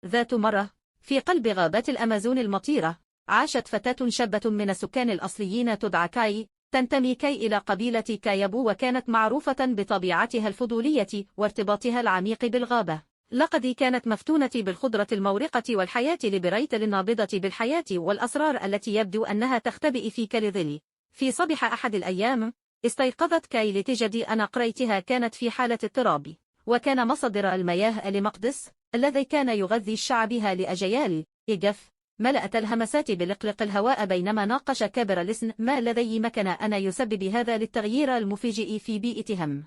ذات مرة، في قلب غابات الأمازون المطيرة، عاشت فتاة شابة من السكان الأصليين تدعى كاي، تنتمي كاي إلى قبيلة كايابو، وكانت معروفة بطبيعتها الفضولية وارتباطها العميق بالغابة. لقد كانت مفتونة بالخضرة المورقة والحياة ليبريتل النابضة بالحياة والأسرار التي يبدو أنها تختبئ في كالظل. في صباح أحد الأيام، استيقظت كاي لتجد أن قريتها كانت في حالة اضطراب، وكان مصدر المياه المقدس الذي كان يغذي الشعب بها لأجيال إجف ملأت الهمسات بلقلق الهواء بينما ناقش كابر لسن ما الذي مكن أن يسبب هذا للتغيير المفاجئ في بيئتهم.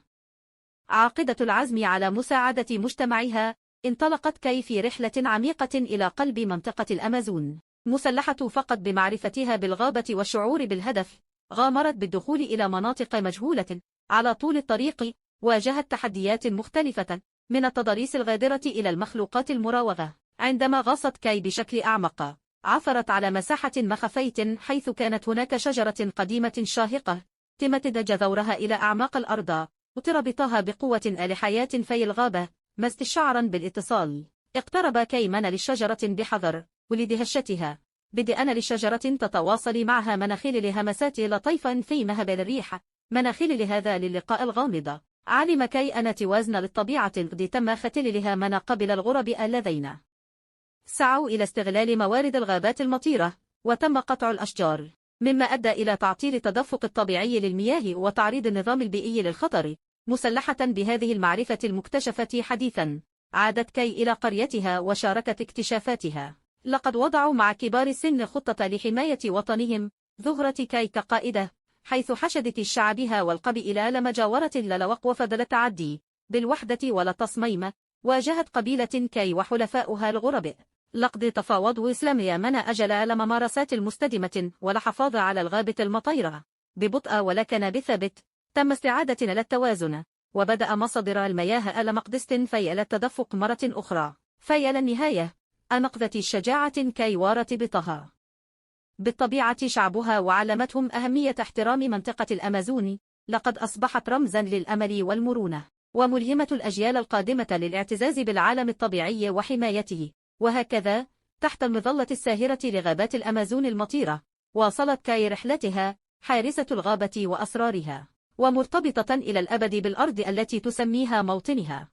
عاقدة العزم على مساعدة مجتمعها، انطلقت كاي في رحلة عميقة إلى قلب منطقة الأمازون. مسلحة فقط بمعرفتها بالغابة والشعور بالهدف، غامرت بالدخول إلى مناطق مجهولة. على طول الطريق واجهت تحديات مختلفة، من التضاريس الغادرة إلى المخلوقات المراوغة. عندما غاصت كاي بشكل أعمق، عثرت على مساحة مخفية حيث كانت هناك شجرة قديمة شاهقة تمتد جذورها إلى أعماق الأرض، وتربطها بقوة لحياة في الغابة. مست شعرا بالاتصال، اقترب كيمان للشجرة بحذر، ولدهشتها بدأن للشجرة تتواصل معها مناخيل لهمسات لطيفة في مهب الريح، مناخيل لهذا للقاء الغامض. علم كاي أن توازن للطبيعة الذي تم ختلها مناقبل الغرب اللذين سعوا إلى استغلال موارد الغابات المطيرة، وتم قطع الأشجار، مما أدى إلى تعطيل التدفق الطبيعي للمياه وتعريض النظام البيئي للخطر. مسلحة بهذه المعرفة المكتشفة حديثا، عادت كاي إلى قريتها وشاركت اكتشافاتها. لقد وضعوا مع كبار السن خطة لحماية وطنهم. ظهرت كاي كقائدة، حيث حشدت شعبها والقبائل لمجاورة للوق وفضل التعدي بالوحدة ولا التصميم. واجهت قبيلة كاي وحلفاؤها الغرباء، لقد تفاوضوا إسلاميا من أجل الممارسات المستدامة والحفاظ على الغابة المطيرة. ببطء ولكن بثبات، تم استعادة للتوازن، وبدأ مصادر المياه المقدس في التدفق مرة أخرى. في النهاية، أنقذت الشجاعة كاي وارتباطها بالطبيعة شعبها، وعلمتهم أهمية احترام منطقة الأمازون. لقد أصبحت رمزا للأمل والمرونة، وملهمة الأجيال القادمة للاعتزاز بالعالم الطبيعي وحمايته. وهكذا، تحت المظلة الساهرة لغابات الأمازون المطيرة، واصلت كاي رحلتها، حارسة الغابة وأسرارها، ومرتبطة إلى الأبد بالأرض التي تسميها موطنها.